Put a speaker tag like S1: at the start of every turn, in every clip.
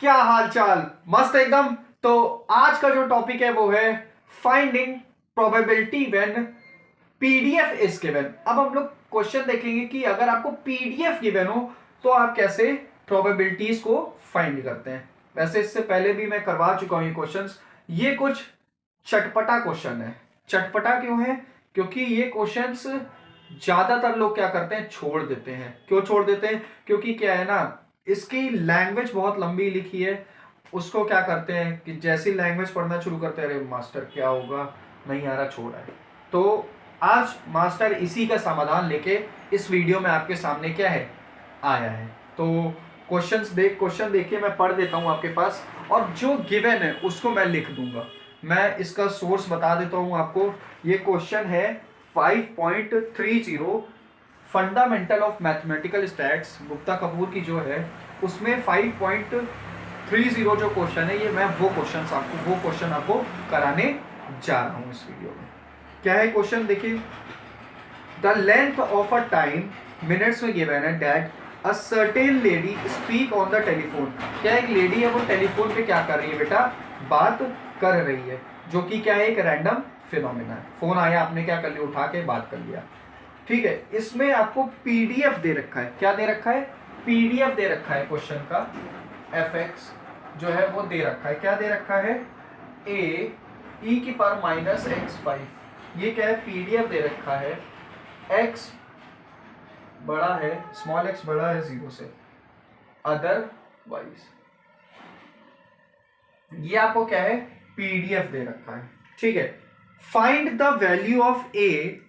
S1: क्या हाल चाल? मस्त एकदम। तो आज का जो टॉपिक है वो है finding probability when PDF is given. अब हम लोग क्वेश्चन देखेंगे कि अगर आपको पीडीएफ गिवन हो तो आप कैसे प्रोबेबिलिटीज को फाइंड करते हैं। वैसे इससे पहले भी मैं करवा चुका हूं ये क्वेश्चंस। ये कुछ चटपटा क्वेश्चन है। चटपटा क्यों है? क्योंकि ये क्वेश्चंस ज्यादातर लोग क्या करते हैं, छोड़ देते हैं। क्यों छोड़ देते हैं? क्योंकि क्या है ना, इसकी लैंग्वेज बहुत लंबी लिखी है। उसको क्या करते हैं कि जैसी लैंग्वेज पढ़ना शुरू करते हैं, अरे मास्टर क्या होगा, नहीं आ रहा, छोड़ा है। तो आज मास्टर इसी का समाधान लेके इस वीडियो में आपके सामने क्या है, आया है। तो क्वेश्चन देखिए, मैं पढ़ देता हूं आपके पास, और जो गिवन है उसको मैं लिख दूंगा। मैं इसका सोर्स बता देता हूं आपको। ये क्वेश्चन है 5.30 fundamental of mathematical stats, Gupta Kapoor की जो है, उसमें 5.30 जो क्वेश्चन है, ये मैं वो क्वेश्चन आपको कराने जा रहा हूं इस वीडियो में। क्या है क्वेश्चन देखिए। The length of a time minutes में गिवन है that a certain lady speak on the telephone. क्या एक लेडी है, वो टेलीफोन पे क्या कर रही है बेटा, बात कर रही है, जो कि क्या है, एक रैंडम फिनोमेना है। फोन आया, आपने क्या कर लिया, उठा के बात कर लिया। ठीक है, इसमें आपको पीडीएफ दे रखा है। क्या दे रखा है? पीडीएफ दे रखा है क्वेश्चन का। एफएक्स जो है वो दे रखा है। क्या दे रखा है? ए ई की पावर माइनस x5। ये क्या है, पीडीएफ दे रखा है। x बड़ा है, स्मॉल x बड़ा है 0 से, अदरवाइज ये आपको क्या है, पीडीएफ दे रखा है। ठीक है, find the value of A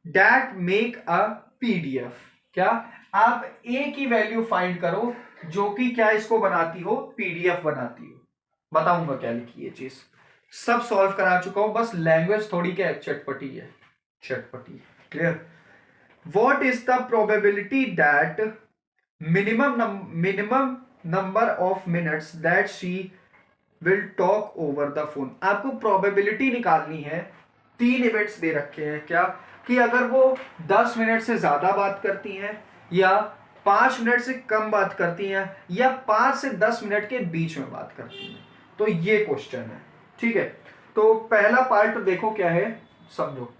S1: that make a PDF. क्या आप ए की वैल्यू फाइंड करो जो कि क्या इसको बनाती हो, पीडीएफ बनाती हो। बताऊंगा क्या लिखी है चीज, सब सॉल्व करा चुका हूं, बस लैंग्वेज थोड़ी क्या है, चटपटी है, चटपटी। Clear? What is the probability that minimum number of minutes that she will talk over the phone. आपको प्रोबेबिलिटी निकालनी है। 3 इवेंट्स दे रखे हैं। क्या कि अगर वो 10 मिनट से ज्यादा बात करती हैं, या 5 मिनट से कम बात करती हैं, या 5 से 10 मिनट के बीच में बात करती हैं। तो ये क्वेश्चन है। ठीक है, तो पहला पार्ट देखो क्या है, समझो।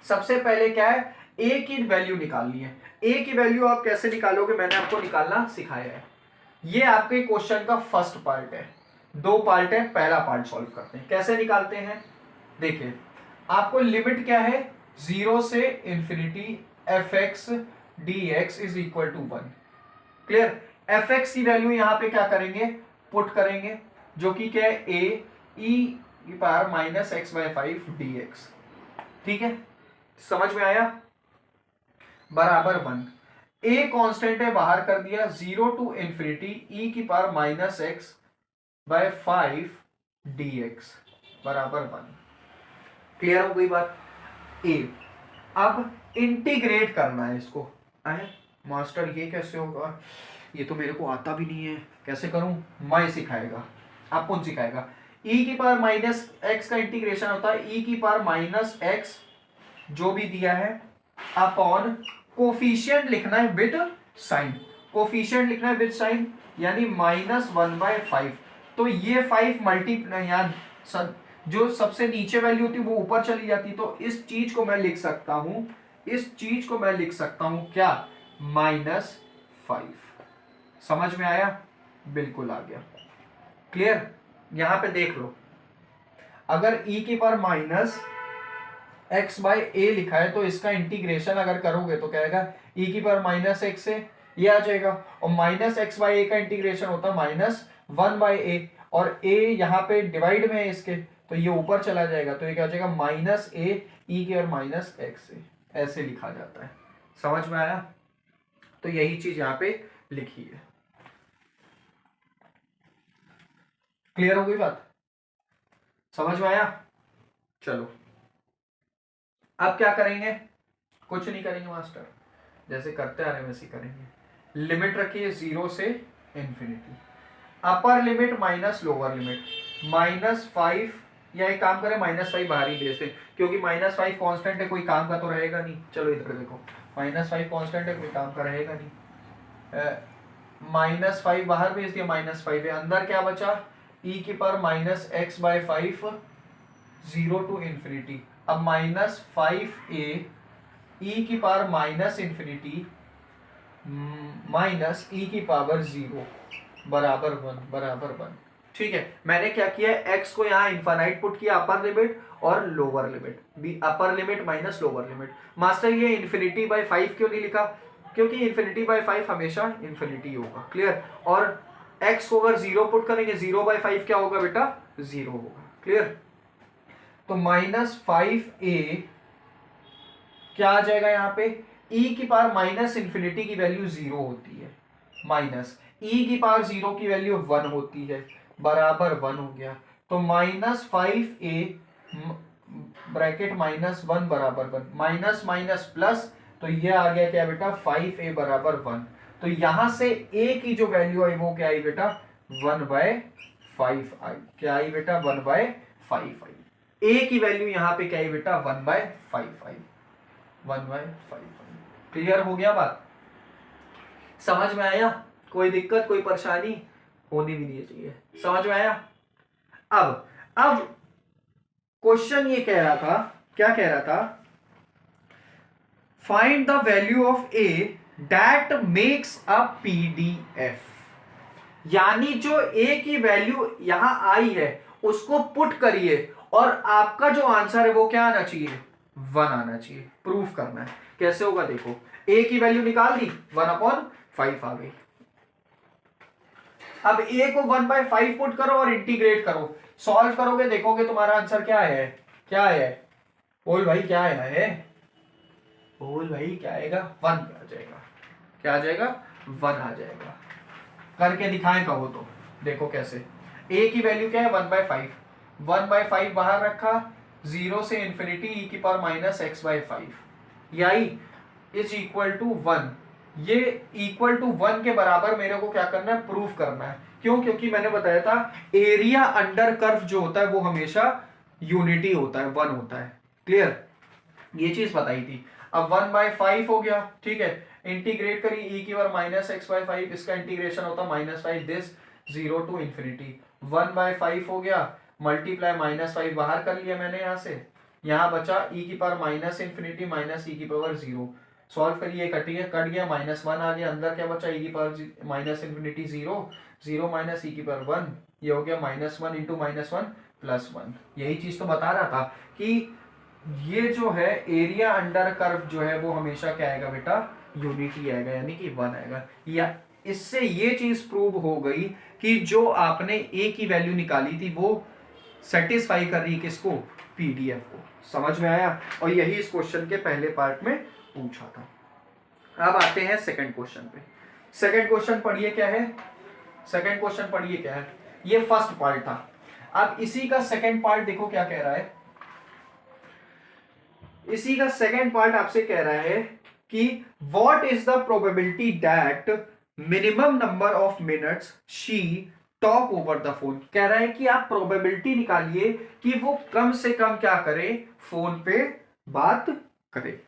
S1: सबसे पहले क्या है, ए की वैल्यू निकालनी है। ए की वैल्यू आप कैसे निकालोगे, मैंने आपको निकालना सिखाया है। ये आपके क्वेश्चन का फर्स्ट पार्ट है। 2 पार्ट है, पहला पार्ट सॉल्व करते हैं। कैसे निकालते हैं देखिए। आपको लिमिट क्या है, 0 से infinity f x d x is equal to 1। Clear? F x की वैल्यू यहां पे क्या करेंगे, पुट करेंगे, जो कि क्या है, A E power minus x by 5 D X. ठीक है, समझ में आया? बराबर 1। ए कांस्टेंट है, बाहर कर दिया, 0 टू इंफिनिटी ई की power minus x by 5 D x बराबर 1। क्लियर हो गई बात? ए अब इंटीग्रेट करना है इसको। आए मास्टर ये कैसे होगा, ये तो मेरे को आता भी नहीं है, कैसे करूं? मैं सिखाएगा। आप कौन सिखाएगा? ई की पावर माइनस एक्स का इंटीग्रेशन होता है ई की पावर माइनस एक्स जो भी दिया है अपॉन कोफिशिएंट लिखना है विद साइन। कोफिशिएंट लिखना है विद साइन, यानी -1/5। तो ये 5 मल्टीप्लाई, यहाँ जो सबसे नीचे वैल्यू होती है वो ऊपर चली जाती, तो इस चीज को मैं लिख सकता हूं, इस चीज को मैं लिख सकता हूं क्या, -5। समझ में आया? बिल्कुल आ गया। क्लियर? यहां पे देख लो, अगर ई की पावर माइनस एक्स बाय ए लिखा है, तो इसका इंटीग्रेशन अगर करोगे तो क्या आएगा, ई की पावर माइनस एक्स से ये आ जाएगा, और माइनस एक्स बाय ए का इंटीग्रेशन होता है -1/a, और a यहाँ पे डिवाइड में है इसके, तो ये ऊपर चला जाएगा, तो ये क्या हो जाएगा, -a ई की और माइनस एक्स से, ऐसे लिखा जाता है। समझ में आया? तो यही चीज यहाँ पे लिखी है। क्लियर हो गई बात? समझ में आया? चलो अब क्या करेंगे, कुछ नहीं करेंगे मास्टर, जैसे करते आ रहे हैं वैसे ही करेंगे। लिमिट रखिए 0 से इंफिनिटी, अपर लिमिट माइनस लोअर लिमिट, -5, या एक काम करें -5 बाहर ही भेज दें, क्योंकि -5 कांस्टेंट है, कोई काम का तो रहेगा नहीं। चलो इधर देखो, -5 कांस्टेंट है, कोई काम का रहेगा नहीं। -5 बाहर भेज दिया, -5 है, अंदर क्या बचा, e की पावर -x/5 0 टू इन्फिनिटी। अब -5a e की पावर -इन्फिनिटी -e की पावर 0 बराबर 1। ठीक है, मैंने क्या किया है, x को यहाँ इनफाइनाइट पुट किया, अपर लिमिट और lower limit, b upper limit minus lower limit. Master ये इन्फिनिटी बाय 5 क्यों नहीं लिखा, क्योंकि इन्फिनिटी बाय 5 हमेशा इन्फिनिटी होगा, क्लियर। और x को अगर 0 पुट करेंगे, 0/5 क्या होगा बेटा, 0 होगा, क्लियर। तो -5a क्या आ जाएगा यहाँ पे, e की पावर -इन्फिनिटी की वैल्यू 0 होती है, माइनस e की पावर 0 की वैल्यू 1 होती है, बराबर 1 हो गया। तो -5a ब्रैकेट -1 बराबर 1, माइनस माइनस प्लस, तो ये आ गया क्या बेटा, 5a बराबर 1। तो यहां से a की जो वैल्यू आई वो क्या आई बेटा, 1/5 आई। क्या आई बेटा, 1/5 आई। a की वैल्यू यहां पे क्या आई बेटा, 1/5 आई, 1/5। क्लियर हो गया बात, समझ में आया, कोई दिक्कत कोई परेशानी होनी भी नहीं चाहिए, समझ में आया। अब क्वेश्चन ये कह रहा था, क्या कह रहा था, find the value of A that makes a PDF. यानी जो ए की वैल्यू यहां आई है उसको पुट करिए और आपका जो आंसर है वो क्या आना चाहिए, 1 आना चाहिए। प्रूफ करना है, कैसे होगा देखो, ए की वैल्यू निकाल दी, 1/5 आ गई। अब ए को 1/5 पुट करो और इंटीग्रेट करो, सॉल्व करोगे, देखोगे तुम्हारा आंसर क्या है, क्या है, बोल भाई क्या है, बोल भाई क्या आएगा, 1 आ जाएगा। क्या आ जाएगा, 1 आ जाएगा। करके दिखाएं कहो तो, देखो कैसे। a की वैल्यू क्या है, 1/5, 1/5 बाहर रखा, 0 से इन्फिनिटी e की पावर -x/5, यही इज इक्वल टू 1। ये इक्वल टू 1 के बराबर मेरे को क्या करना है, प्रूफ करना है। क्यों, क्योंकि मैंने बताया था एरिया अंडर कर्व जो होता है वो हमेशा यूनिटी होता है, 1 होता है, क्लियर, ये चीज बताई थी। अब 1/5 हो गया, ठीक है, इंटीग्रेट करी e की पावर -x/5, इसका इंटीग्रेशन होता -5 दिस 0 टू इन्फिनिटी, 1/5 हो गया, मल्टीप्लाई -5 बाहर कर लिया मैंने यहां से, यहां बचा e की पावर -इन्फिनिटी माइनस e की पावर 0, सॉल्व करिए, कट गया, -1 आ गया, अंदर क्या बचा, e की पावर -इन्फिनिटी 0, 0 माइनस e की पावर 1, ये हो गया -1 इंटू -1 +1। यही चीज तो बता रहा था कि ये जो है एरिया अंडर कर्व जो है वो हमेशा क्या आएगा बेटा, यूनिटी आएगा, यानी कि 1 आएगा। या इससे ये चीज प्रूव हो गई कि जो आपने ए की वैल्यू निकाली थी वो सेटिस्फाई कर रही किसको, पीडीएफ को। समझ में आया, और यही इस क्वेश्चन के पहले पार्ट में पूछा था। अब आते हैं सेकंड क्वेश्चन पे। सेकंड क्वेश्चन पढ़िए क्या है, सेकंड क्वेश्चन पढ़िए क्या है, ये फर्स्ट पार्ट था। अब इसी का सेकंड पार्ट देखो क्या कह रहा है, इसी का सेकंड पार्ट आपसे कह रहा है कि what is the probability that minimum number of minutes she talk over the phone. कह रहा है कि आप प्रोबेबिलिटी निकालिए कि वो कम से कम क्या करे, फोन पे बात करे।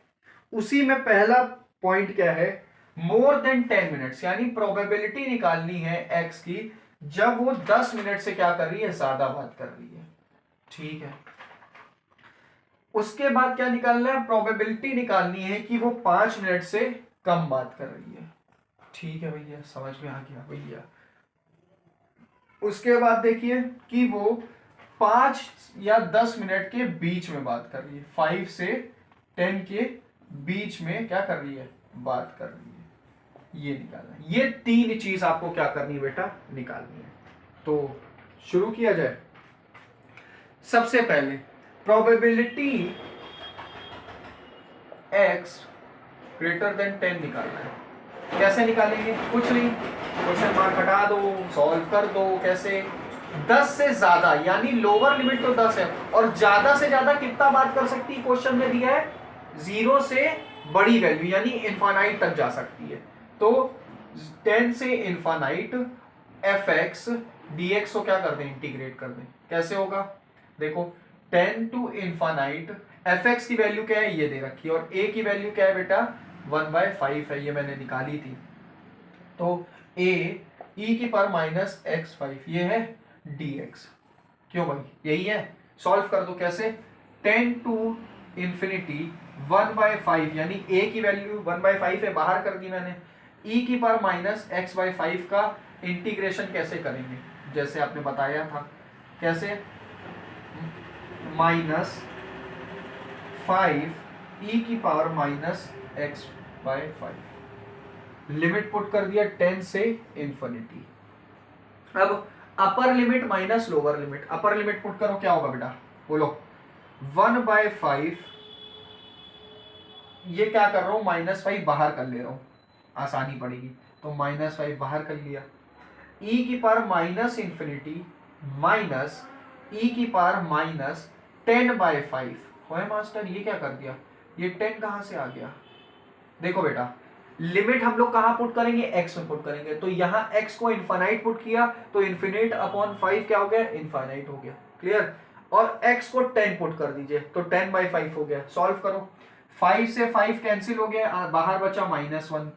S1: उसी में पहला पॉइंट क्या है, मोर देन 10 मिनट्स, यानी प्रोबेबिलिटी निकालनी है एक्स की जब वो 10 मिनट से क्या कर रही है, ज्यादा बात कर रही है, ठीक है। उसके बाद क्या निकालना है, प्रोबेबिलिटी निकालनी है कि वो 5 मिनट से कम बात कर रही है, ठीक है भैया, समझ में आ गया भैया। उसके बाद देखिए कि वो 5 या 10 मिनट के बीच में बात कर रही है, 5 से 10 के बीच में क्या कर रही है, बात कर रही है, ये निकालना है। ये 3 चीज आपको क्या करनी है बेटा, निकालनी है। तो शुरू किया जाए। सबसे पहले प्रोबेबिलिटी x ग्रेटर देन 10 निकालना है। कैसे निकालेंगे, कुछ नहीं, क्वेश्चन मार्क हटा दो, सॉल्व कर दो। कैसे, 10 से ज्यादा, यानी लोअर लिमिट तो 10 है, और ज्यादा से ज्यादा कितना बात कर सकती है, क्वेश्चन में दिया है 0 से बड़ी वैल्यू, यानी इनफाइनाइट तक जा सकती है। तो 10 से इनफाइनाइट fx dx को क्या कर दें, इंटीग्रेट कर दें। कैसे होगा, देखो 10 टू इनफाइनाइट fx की वैल्यू क्या है, ये दे रखी है, और a की वैल्यू क्या है बेटा, 1/5 है, ये मैंने निकाली थी। तो ए ई की पावर माइनस एक्स 5, ये है dx। क्यों भाई, यही है। सॉल्व कर दो, कैसे? 10 टू इंफिनिटी 1/5, यानी ए की वैल्यू 1/5 है, बाहर कर दी मैंने। ई की पावर माइनस x/5 का इंटीग्रेशन कैसे करेंगे, जैसे आपने बताया था। कैसे? -5 ई की power minus x/5, limit put कर दिया 10 से इंफिनिटी। अब अपर limit minus lower limit, upper limit put करो, क्या होगा बेटा, बोलो? 1/5, ये क्या कर रहा हूं, -5 बाहर कर ले रहा हूं, आसानी पड़ेगी, तो -5 बाहर कर लिया। ई की पावर माइनस इंफिनिटी माइनस ई की पावर माइनस 10/5 है मास्टर, ये क्या कर दिया, ये 10 कहां से आ गया? देखो बेटा, लिमिट हम लोग कहां पुट करेंगे, एक्स में पुट करेंगे, तो यहां एक्स को इनफाइनाइट पुट किया तो इन्फिनिट अपॉन 5 क्या हो गया, इनफाइनाइट हो गया। क्लियर? और एक्स को 10 पुट कर दीजिए तो 10/5 हो गया। सॉल्व करो, 5 से 5 कैंसिल हो गया, बाहर बचा -1।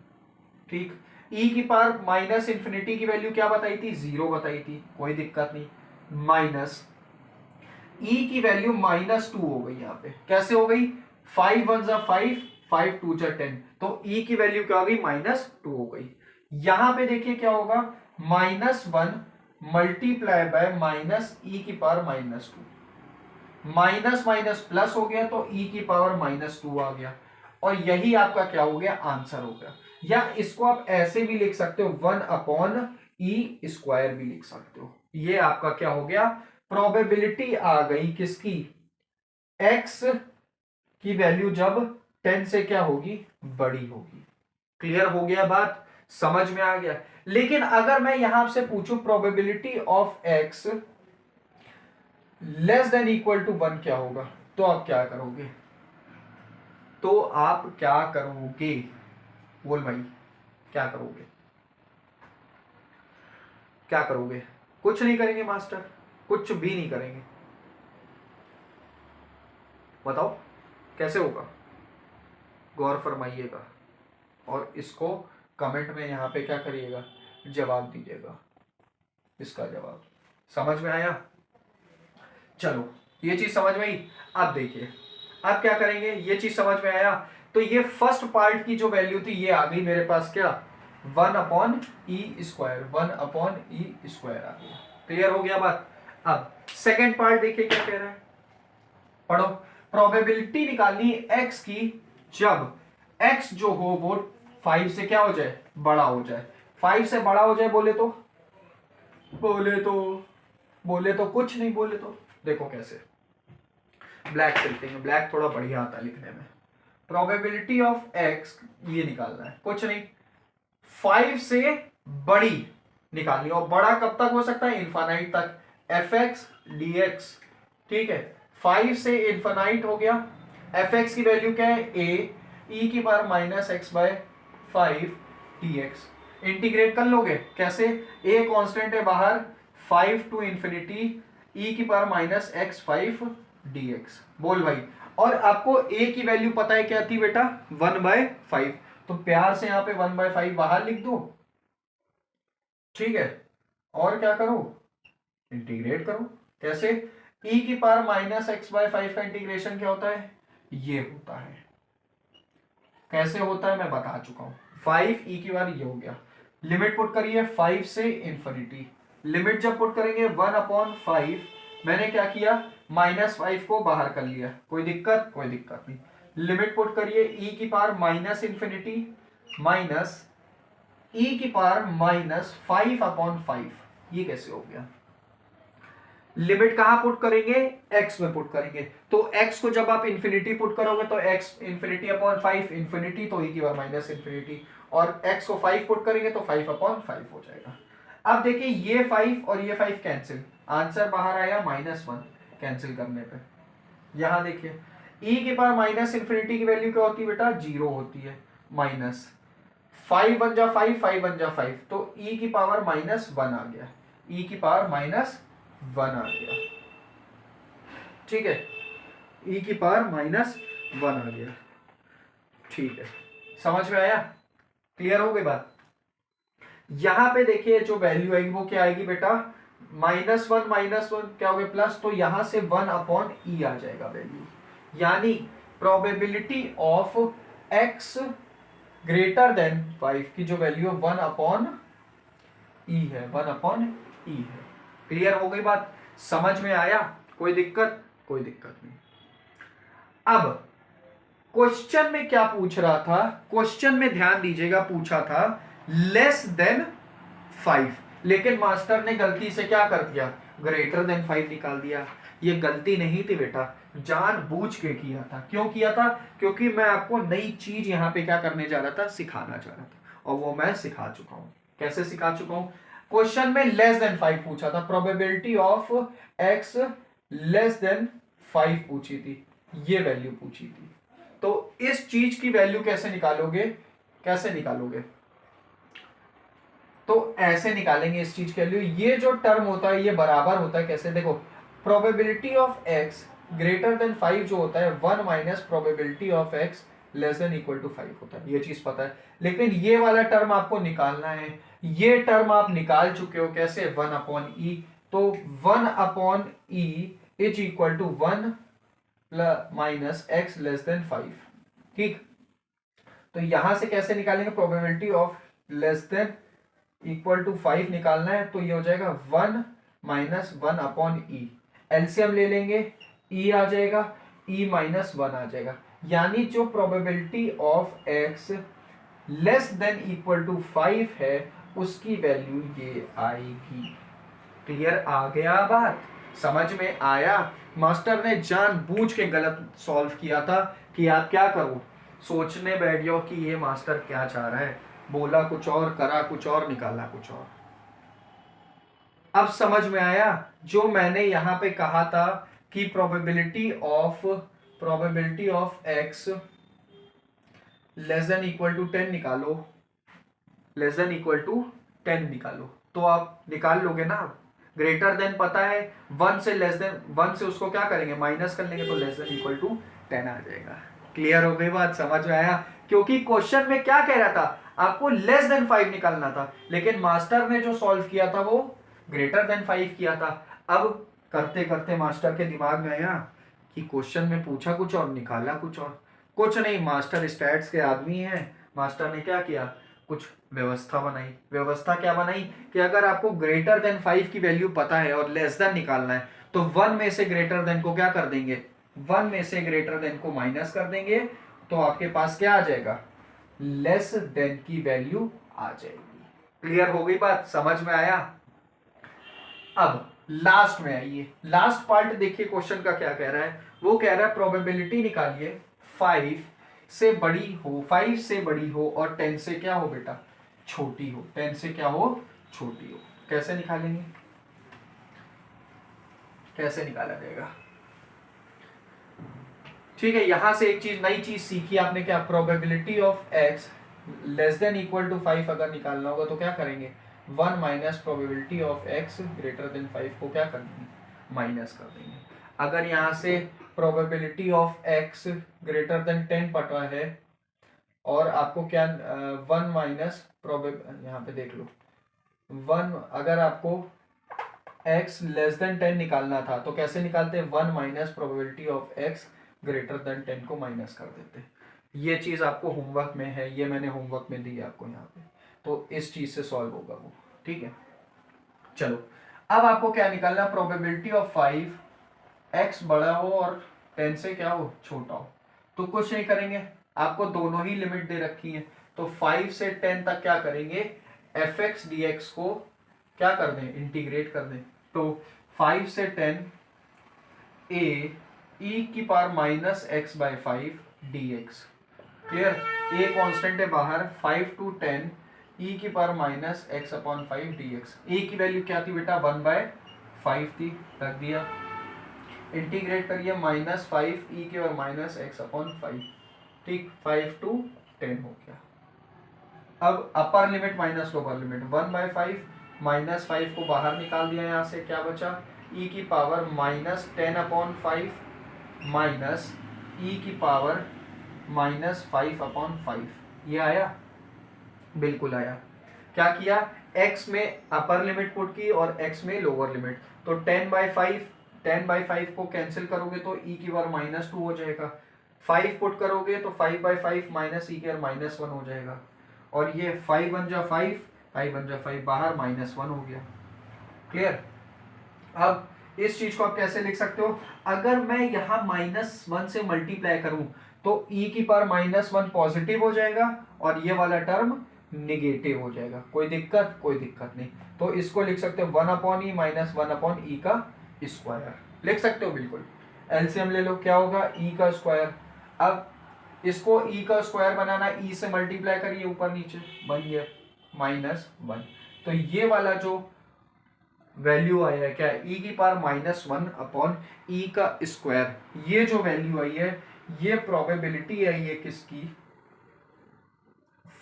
S1: ठीक, ई की पावर माइनस इंफिनिटी की वैल्यू क्या बताई थी, 0 बताई थी, कोई दिक्कत नहीं। माइनस ई की वैल्यू -2 हो गई, यहाँ पे कैसे हो गई, 5 1 जा 5, 5 2 जा 10, तो ई की वैल्यू क्या हो गई, -2 हो गई। यहां पे देखिए क्या होगा, -1 मल्टीप्लाई बाय माइनस ई की पावर -2, माइनस माइनस प्लस हो गया तो ई की पावर -2 आ गया, और यही आपका क्या हो गया, आंसर हो गया। या इसको आप ऐसे भी लिख सकते हो, 1/e² भी लिख सकते हो। ये आपका क्या हो गया, प्रोबेबिलिटी आ गई किसकी, x की वैल्यू जब 10 से क्या होगी, बड़ी होगी। क्लियर हो गया बात, समझ में आ गया? लेकिन अगर मैं यहां से पूछूं probability of x less than equal to 1 क्या होगा, तो आप क्या करोगे, तो आप क्या करोगे, बोल भाई, क्या करोगे, क्या करोगे? कुछ नहीं करेंगे मास्टर, कुछ भी नहीं करेंगे। बताओ कैसे होगा, गौर फरमाइएगा, और इसको कमेंट में यहां पे क्या करिएगा, जवाब दीजिएगा, इसका जवाब। समझ में आया? चलो, ये चीज समझ में आई। अब देखिए, अब क्या करेंगे, ये चीज समझ में आया, तो ये फर्स्ट पार्ट की जो वैल्यू थी ये आ गई मेरे पास, क्या, 1/e², 1/e² आ गया। क्लियर हो गया बात? अब सेकेंड पार्ट देखिए क्या कह रहा है, पढ़ो। प्रोबेबिलिटी निकालनी एक्स की जब एक्स जो हो वो 5 से क्या हो जाए, बड़ा हो जाए। 5 से बड़ा हो जाए, बोले तो कुछ नहीं, बोले तो देखो कैसे, ब्लैक चलते हैं, ब्लैक थोड़ा बढ़िया आता है लिखने में। प्रोबेबिलिटी ऑफ एक्स ये निकालना है, कुछ नहीं, 5 से बड़ी निकालनी, और बड़ा कब तक हो सकता है, इनफाइनाइट तक, fx dx। ठीक है, 5 से इनफाइनाइट हो गया, fx की वैल्यू क्या है, a, e की पावर -x/5 dx। इंटीग्रेट कर लोगे कैसे, a कांस्टेंट है बाहर, 5 टू इंफिनिटी e की पावर -x5 dx। बोल भाई, और आपको a की वैल्यू पता है क्या थी बेटा, 1/5, तो प्यार से यहां पे 1/5 बाहर लिख दो। ठीक है, और क्या करो, इंटीग्रेट करो। कैसे, e की पावर -x/5 का इंटीग्रेशन क्या होता है, ये होता है। कैसे होता है मैं बता चुका हूं, 5 e की पावर ये हो गया। लिमिट पुट करिए 5 से इंफिनिटी, लिमिट जब पुट करेंगे 1/5, मैंने क्या किया, -5 को बाहर कर लिया, कोई दिक्कत, कोई दिक्कत नहीं। लिमिट पुट करिए e की power minus infinity minus e की पावर -5/5, ये कैसे हो गया, लिमिट कहां पुट करेंगे, x में पुट करेंगे, तो x को जब आप इंफिनिटी पुट करोगे तो x इंफिनिटी अपॉन 5 इंफिनिटी, तो e की पावर माइनस इंफिनिटी, और x को 5 पुट करेंगे तो 5/5 हो जाएगा। अब देखिए ये 5 और ये 5 कैंसिल, आंसर बाहर आया -1 कैंसिल करने पे। यहां देखिए e की पावर माइनस इंफिनिटी की वैल्यू क्या होती है बेटा, 0 होती है, माइनस 5 1 जा 5, 5 1 जा 5, तो e की पावर -1 आ गया, e की पावर -1 आ गया। ठीक है, e की पावर -1 आ गया। ठीक है, समझ में आया, क्लियर हो गई बात? यहां पे देखिए जो वैल्यू आएगी वो क्या आएगी बेटा, -1 क्या हो गया प्लस, तो यहां से 1/e आ जाएगा वैल्यू, यानी probability of x greater than 5 की जो वैल्यू है 1/e है, 1/e है। क्लियर हो गई बात, समझ में आया, कोई दिक्कत, कोई दिक्कत नहीं। अब क्वेश्चन में क्या पूछ रहा था, क्वेश्चन में ध्यान दीजिएगा, पूछा था लेस देन 5, लेकिन मास्टर ने गलती से क्या कर दिया, ग्रेटर देन 5 निकाल दिया। ये गलती नहीं थी बेटा, जानबूझ के किया था। क्यों किया था, क्योंकि मैं आपको नई चीज यहां पे क्या करने जा रहा था, सिखाना चाह रहा था, और वो मैं सिखा चुका हूं। कैसे सिखा चुका हूं, क्वेश्चन में लेस देन 5 पूछा था, probability of x less than 5 पूछी थी, ये वैल्यू पूछी थी। तो इस चीज की वैल्यू कैसे निकालोगे, कैसे निकालोगे, तो ऐसे निकालेंगे इस चीज के लिए। ये जो टर्म होता है ये बराबर होता है कैसे, देखो probability of x greater than 5 जो होता है 1 minus probability of x less than equal to 5 होता है, ये चीज पता है। लेकिन ये वाला टर्म आपको निकालना है, ये टर्म आप निकाल चुके हो, कैसे, 1/e, तो 1/e is equal to 1 minus x less than 5, ठीक। तो यहां से कैसे निकालेंगे, probability of less than equal to 5 निकालना है, तो ये हो जाएगा 1 माइनस 1/e, एलसीएम ले लेंगे, e आ जाएगा, e माइनस 1 आ जाएगा, यानी जो probability of x less than equal to 5 है उसकी वैल्यू ये आएगी। क्लियर, आ गया बात, समझ में आया। मास्टर ने जानबूझ के गलत सॉल्व किया था कि आप क्या करो, सोचने बैठ जाओ कि ये मास्टर क्या चाह रहा है, बोला कुछ और, करा कुछ और, निकाला कुछ और। अब समझ में आया, जो मैंने यहां पे कहा था कि probability of x less than equal to 10 निकालो, लेस देन इक्वल टू 10 निकालो, तो आप निकाल लोगे ना। ग्रेटर देन पता है, 1 से लेस देन 1 से उसको क्या करेंगे, माइनस कर लेंगे, तो लेस देन इक्वल टू 10 आ जाएगा। क्लियर हो गई बात, समझ में आया। क्योंकि क्वेश्चन में क्या कह रहा था, आपको लेस देन 5 निकालना था, लेकिन मास्टर ने जो सॉल्व किया था वो ग्रेटर देन 5 किया था। अब करते करते मास्टर के दिमाग में आया कि क्वेश्चन में पूछा कुछ और, निकाला कुछ और। कुछ नहीं, मास्टर स्टैट्स के आदमी हैं, मास्टर ने क्या किया, कुछ व्यवस्था बनाई। व्यवस्था क्या बनाई कि अगर आपको ग्रेटर देन 5 की वैल्यू पता है और लेस देन निकालना है, तो 1 में से ग्रेटर देन को क्या कर देंगे, 1 में से ग्रेटर देन को माइनस कर देंगे, तो आपके पास क्या आ जाएगा, लेस देन की वैल्यू आ जाएगी। क्लियर हो गई बात, समझ में आया। अब लास्ट में आइए, लास्ट पार्ट देखिए क्वेश्चन का क्या कह रहा है, वो कह रहा है प्रोबेबिलिटी निकालिए 5 से बड़ी हो, 5 से बड़ी हो और 10 से क्या हो बेटा, छोटी हो, 10 से क्या हो, छोटी हो। कैसे निकालेंगे, कैसे निकाला जाएगा, ठीक है। यहां से एक चीज, नई चीज सीखी आपने, क्या, probability of x less than equal to 5 अगर निकालना होगा तो क्या करेंगे, 1 minus probability of x greater than 5 को क्या कर देंगे, माइनस कर देंगे। अगर यहां से probability of x greater then 10 पता है और आपको क्या 1 माइनस यहाँ पे देख लो 1, अगर आपको x लेस देन 10 निकालना था तो कैसे निकालते हैं, 1 minus probability of x greater then 10 को माइनस कर देते। ये चीज आपको होमवर्क में है, ये मैंने होमवर्क में दी आपको यहाँ पे, तो इस चीज से सॉल्व होगा वो, ठीक है। चलो अब आपको क्या निकालना, प्रोबेबिलिटी ऑफ 5 x बड़ा हो और 10 से क्या हो, छोटा हो। तो कुछ नहीं करेंगे, आपको दोनों ही लिमिट दे रखी है, तो 5 से 10 तक क्या करेंगे, fx dx को क्या कर दें, इंटीग्रेट कर दें। तो 5 से 10 a e की power minus x by 5 dx। Clear, a constant है बाहर, 5 to 10 e की power minus x upon 5 dx। a की वैल्यू क्या थी बेटा, 1/5 थी, रख दिया, इंटीग्रेट करिए, माइनस 5 e की पावर माइनस एक्स अपॉन 5, ठीक, 5 to 10 हो गया। अब अपर limit minus lower limit, 1/5 minus 5 को बाहर निकाल दिया, यहाँ से क्या बचा, e की पावर माइनस 10/5 माइनस e की पावर माइनस 5/5, ये आया, बिल्कुल आया। क्या किया, x में अपर लिमिट पुट की और x में लोअर लिमिट, तो 10/5 को कैंसिल करोगे तो e की पावर -2 हो जाएगा। 5 पुट करोगे तो 5/5 माइनस e की पावर -1 हो जाएगा। और ये 5 बन जा 5, 5 बन जा 5, बाहर -1 हो गया। क्लियर। अब इस चीज को आप कैसे लिख सकते हो, अगर मैं यहां -1 से मल्टीप्लाई करूं तो e की पावर -1 पॉजिटिव हो जाएगा और ये वाला टर्म निगेटिव हो जाएगा। कोई दिक्कत? कोई दिक्कत नहीं। तो इसको लिख सकते हो 1/e - 1/e का स्क्वायर लिख सकते हो बिल्कुल। एलसीएम ले लो, क्या होगा e का स्क्वायर। अब इसको e का स्क्वायर बनाना, e से मल्टीप्लाई करिए ऊपर नीचे, बन गया -1। तो ये वाला जो वैल्यू आया है क्या, e की पावर -1/e का स्क्वायर, ये जो वैल्यू आई है ये प्रोबेबिलिटी आई है किसकी,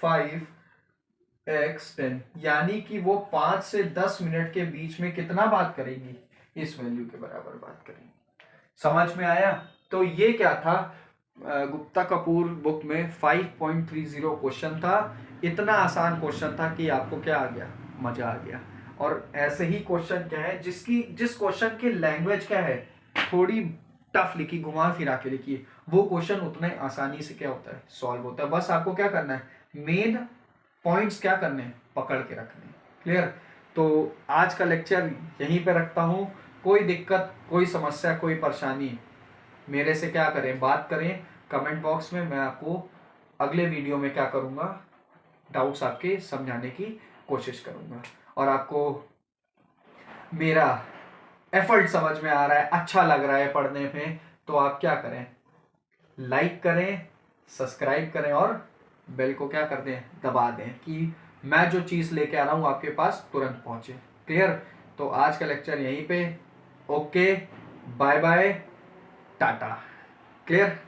S1: 5x10, यानी कि वो 5 से 10 मिनट के बीच में कितना बात करेंगी, इस वैल्यू के बराबर बात करेंगी। समझ में आया। तो ये क्या था, गुप्ता कपूर बुक में 5.30 क्वेश्चन था। इतना आसान क्वेश्चन था कि आपको क्या आ गया, मजा आ गया। और ऐसे ही क्वेश्चन क्या है जिस क्वेश्चन की लैंग्वेज क्या है थोड़ी टफ लिखी, घुमा फिरा के लिखी, वो क्वेश्चन उतना ही आसानी से क्या होता है, सॉल्व होता है। बस आपको क्या करना है, मेन पॉइंट्स क्या करने हैं, पकड़ के रखने हैं। क्लियर। तो आज का लेक्चर यहीं पे रखता हूँ। कोई दिक्कत, कोई समस्या, कोई परेशानी मेरे से क्या करें, बात करें कमेंट बॉक्स में। मैं आपको अगले वीडियो में क्या करूँगा, डाउट्स आपके समझाने की कोशिश करूँगा। और आपको मेरा एफर्ट समझ में आ रहा है, अच्छा लग रहा है पढ़ने में, तो आप क्या करें, लाइक करें, सब्सक्राइब करें और बेल को क्या कर दें, दबा दें, कि मैं जो चीज़ लेके आ रहा हूँ आपके पास तुरंत पहुँचे। क्लियर। तो आज का लेक्चर यहीं पे। Okay, bye bye, tata. Clear.